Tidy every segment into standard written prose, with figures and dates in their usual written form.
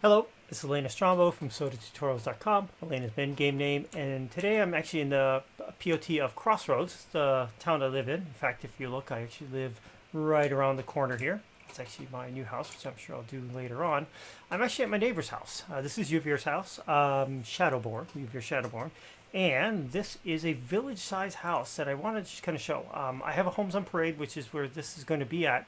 Hello, this is Elaina Strongbow from SodaTutorials.com, Elaina's main game name, and today I'm actually in the POT of Crossroads, the town I live in. In fact, if you look, I actually live right around the corner here. It's actually my new house, which I'm sure I'll do later on. I'm actually at my neighbor's house. This is Juvir's house, Shadowborn, Juvir Shadowborn, and this is a village-sized house that I want to just kind of show. I have a Homes on Parade, which is where this is going to be at.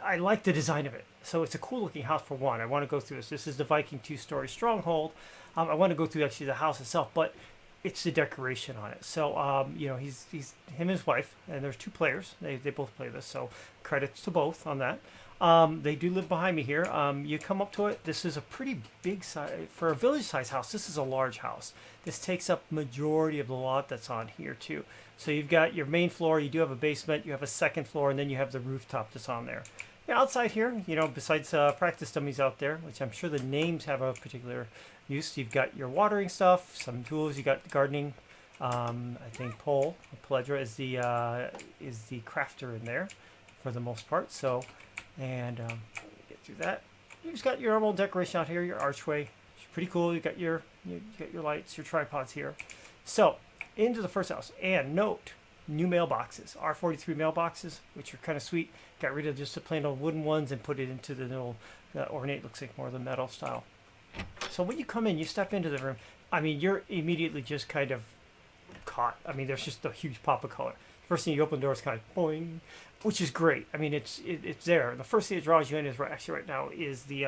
I like the design of it. So it's a cool looking house for one. I want to go through this. This is the Viking 2-story stronghold. I want to go through actually the house itself, but it's the decoration on it. So, he's him and his wife, and there's two players. They both play this, so credits to both on that. They do live behind me here. You come up to it. This is a pretty big size. For a village size house, this is a large house. This takes up majority of the lot that's on here too. So you've got your main floor, you do have a basement, you have a second floor, and then you have the rooftop that's on there. Yeah, outside here, besides practice dummies out there, which I'm sure the names have a particular use, you've got your watering stuff, some tools, you got gardening. I think Poledre is the crafter in there for the most part. So, and get through that. You just got your normal decoration out here, your archway. It's pretty cool. You got your lights, your tripods here. So into the first house, and note new mailboxes, R43 mailboxes, which are kind of sweet. Got rid of just the plain old wooden ones and put it into the little ornate, looks like more of the metal style. So when you come in, you step into the room, I mean, you're immediately just kind of caught. I mean, there's just a huge pop of color. First thing you open the door is kind of boing, which is great. I mean, it's there. The first thing that draws you in is right now is the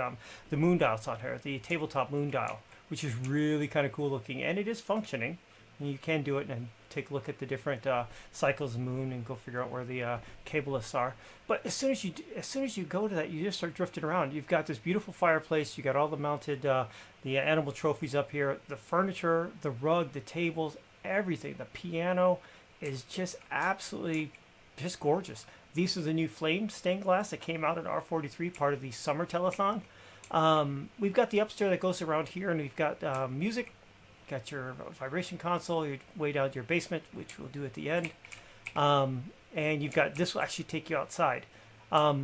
moon dials on here, the tabletop moon dial, which is really kind of cool looking, and it is functioning. And you can do it and take a look at the different cycles of the moon and go figure out where the cable lists are. But as soon as you go to that, you just start drifting around. You've got this beautiful fireplace. You got all the mounted the animal trophies up here, the furniture, the rug, the tables, everything. The piano is just absolutely just gorgeous. These are the new flame stained glass that came out in R43, part of the summer telethon. We've got the upstairs that goes around here, and we've got music. Got your vibration console, your way down to your basement, which we'll do at the end. And you've got, this will actually take you outside. A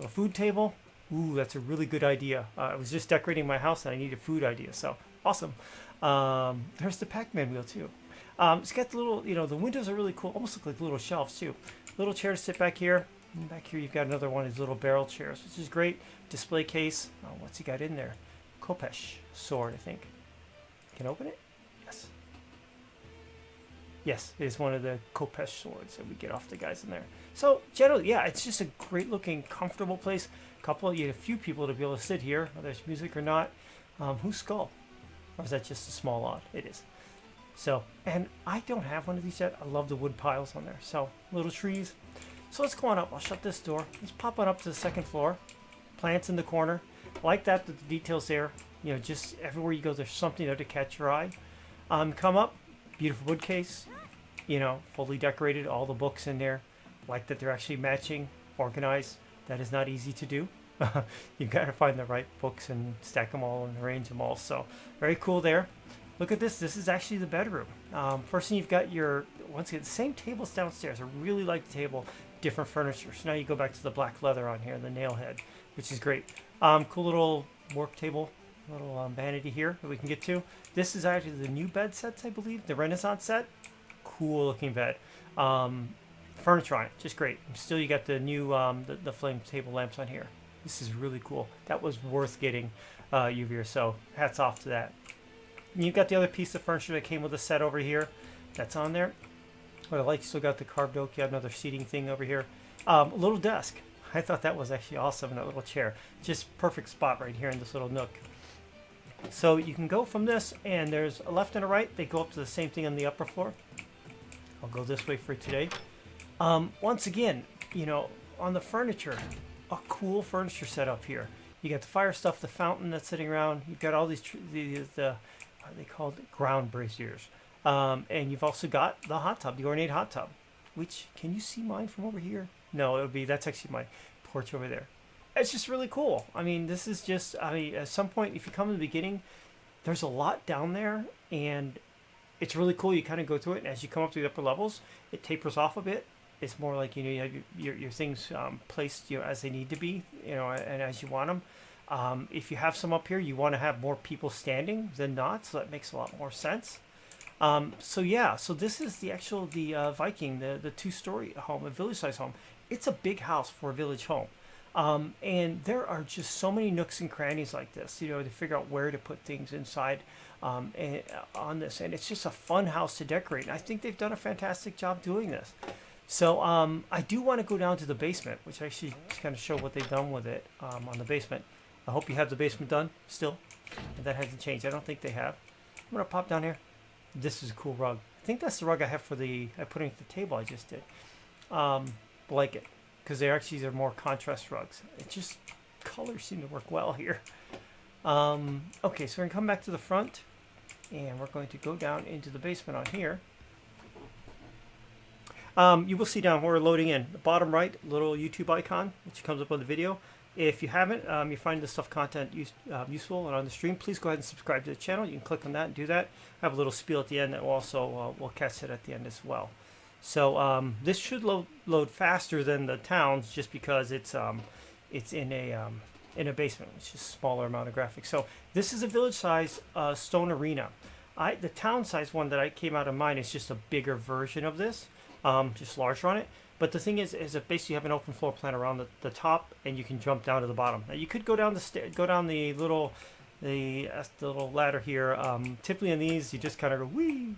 food table, ooh, that's a really good idea. I was just decorating my house and I need a food idea, so awesome. There's the Pac-Man wheel too. It's got the little, the windows are really cool, almost look like little shelves too. Little chair to sit back here. And back here you've got another one of these little barrel chairs, which is great. Display case. Oh, what's he got in there? Khopesh sword, I think. Can open it? Yes. Yes, it is one of the Khopesh swords that we get off the guys in there. So generally, yeah, it's just a great looking, comfortable place. You had a few people to be able to sit here, whether it's music or not. Whose skull? Or is that just a small lot? It is. So, and I don't have one of these yet. I love the wood piles on there. So, little trees. So let's go on up. I'll shut this door. Let's pop on up to the second floor. Plants in the corner. Like that, the details there. Just everywhere you go, there's something there to catch your eye. Come up, beautiful bookcase, fully decorated, all the books in there. Like that they're actually matching, organized. That is not easy to do. You've got to find the right books and stack them all and arrange them all. So very cool there. Look at this. This is actually the bedroom. First thing you've got once again, the same tables downstairs. I really like the table, different furniture. So now you go back to the black leather on here, the nail head, which is great. Cool little work table. Little vanity here that we can get to. This is actually the new bed sets, I believe, the Renaissance set. Cool looking bed. Furniture on it, just great. And still, you got the new the flame table lamps on here. This is really cool. That was worth getting, Juvir. So hats off to that. And you've got the other piece of furniture that came with the set over here. That's on there. What I like, you still got the carved oak. You have another seating thing over here. A little desk. I thought that was actually awesome. And a little chair, just perfect spot right here in this little nook. So you can go from this, and there's a left and a right. They go up to the same thing on the upper floor. I'll go this way for today. Once again, on the furniture, a cool furniture setup here. You got the fire stuff, the fountain that's sitting around. You've got all these, what are they called? Ground braziers. And you've also got the hot tub, the ornate hot tub, which, can you see mine from over here? No, that's actually my porch over there. It's just really cool. I mean, this is just, at some point, if you come in the beginning, there's a lot down there, and it's really cool. You kind of go through it, and as you come up to the upper levels, it tapers off a bit. It's more like, you have your things placed, as they need to be, and as you want them. If you have some up here, you want to have more people standing than not, so that makes a lot more sense. So yeah, so this is the Viking, the two-story home, a village-size home. It's a big house for a village home. And there are just so many nooks and crannies like this, you know, to figure out where to put things inside on this. And it's just a fun house to decorate. And I think they've done a fantastic job doing this. So I do want to go down to the basement, which actually kind of show what they've done with it on the basement. I hope you have the basement done still. And that hasn't changed. I don't think they have. I'm going to pop down here. This is a cool rug. I think that's the rug I have for I put it at the table I just did. Like it. Because they're more contrast rugs. It just, colors seem to work well here. Okay, so we're going to come back to the front. And we're going to go down into the basement on here. You will see down where we're loading in. The bottom right, little YouTube icon, which comes up on the video. If you haven't, you find this stuff content useful and on the stream, please go ahead and subscribe to the channel. You can click on that and do that. I have a little spiel at the end that will also we'll catch it at the end as well. So this should load faster than the towns just because it's in a basement, which is a smaller amount of graphics. So this is a village size stone arena. The town size one that I came out of mine is just a bigger version of this, just larger on it. But the thing is that basically you have an open floor plan around the top, and you can jump down to the bottom. Now you could go down the little ladder here. Typically in these, you just kind of go wee,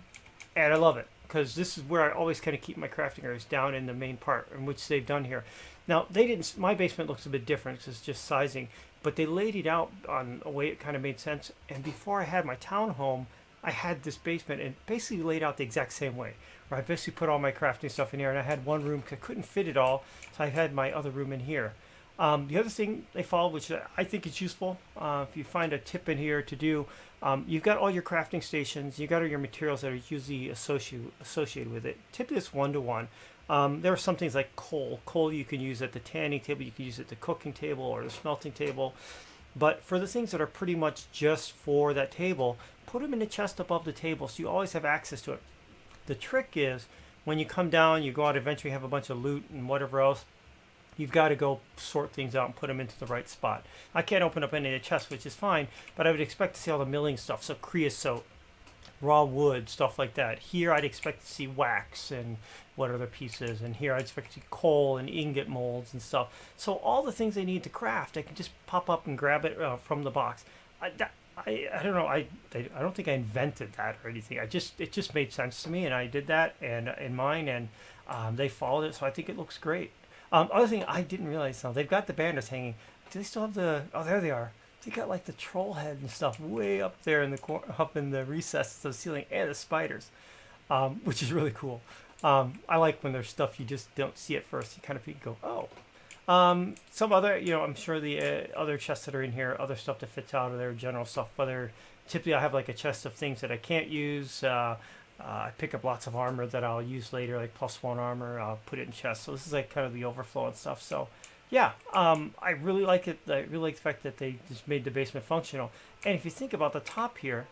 and I love it because this is where I always kind of keep my crafting areas down in the main part, in which they've done here. Now they didn't. My basement looks a bit different because it's just sizing, but they laid it out on a way it kind of made sense. And before I had my townhome, I had this basement and basically laid out the exact same way. Where I basically put all my crafting stuff in here, and I had one room because I couldn't fit it all, so I had my other room in here. The other thing they follow, which I think is useful, if you find a tip in here to do, you've got all your crafting stations, you've got all your materials that are usually associated with it. Typically it's 1-to-1. There are some things like coal. Coal you can use at the tanning table, you can use it at the cooking table or the smelting table. But for the things that are pretty much just for that table, put them in a chest above the table so you always have access to it. The trick is when you come down, you go out, eventually have a bunch of loot and whatever else, you've got to go sort things out and put them into the right spot. I can't open up any of the chests, which is fine, but I would expect to see all the milling stuff, so creosote, raw wood, stuff like that. Here I'd expect to see wax and what other pieces, and here I'd expect to see coal and ingot molds and stuff. So all the things they need to craft, I can just pop up and grab it from the box. I don't know. I don't think I invented that or anything. It just made sense to me, and I did that and in mine, and they followed it. So I think it looks great. Other thing I didn't realize, they've got the banners hanging. Do they still have the? Oh, there they are. They got like the troll head and stuff way up there in the up in the recesses of the ceiling, and the spiders, which is really cool. I like when there's stuff you just don't see at first. You kind of go, oh. Some other, I'm sure the other chests that are in here, other stuff that fits out of their general stuff. Whether typically I have like a chest of things that I can't use. I pick up lots of armor that I'll use later, like +1 armor. I'll put it in chests. So this is like kind of the overflow and stuff. So yeah, I really like it. I really like the fact that they just made the basement functional. And if you think about the top here,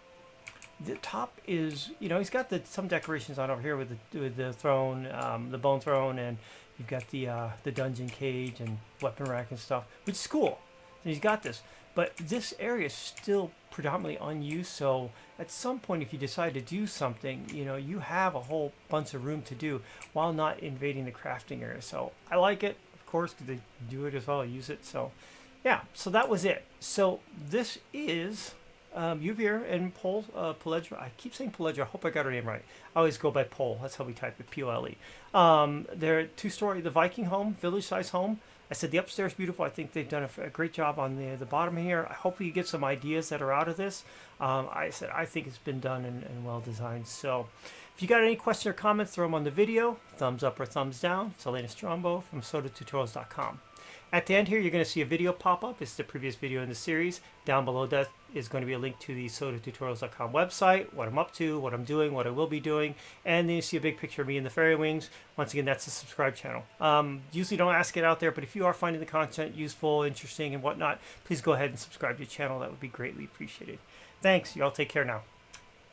the top is, he's got some decorations on over here with the throne, the bone throne, and you've got the dungeon cage and weapon rack and stuff, which is cool. And he's got this, but this area is still predominantly unused. So at some point, if you decide to do something, you have a whole bunch of room to do while not invading the crafting area. So I like it, of course, because they do it as well, use it. So yeah, so that was it. So this is Juvir and Poledre. I keep saying Poledre. I hope I got her name right. I always go by Pole. That's how we type it, P-O-L-E. They're two-story, the Viking home, village-size home. I said the upstairs is beautiful. I think they've done a great job on the bottom here. I hope you get some ideas that are out of this. I think it's been done and well designed. So if you got any questions or comments, throw them on the video. Thumbs up or thumbs down. It's Elaina Strongbow from SodaTutorials.com. At the end here, you're going to see a video pop up. It's the previous video in the series. Down below that is going to be a link to the SodaTutorials.com website, what I'm up to, what I'm doing, what I will be doing, and then you see a big picture of me in the fairy wings. Once again, that's the subscribe channel. Usually don't ask it out there, but if you are finding the content useful, interesting, and whatnot, please go ahead and subscribe to the channel. That would be greatly appreciated. Thanks. You all take care now.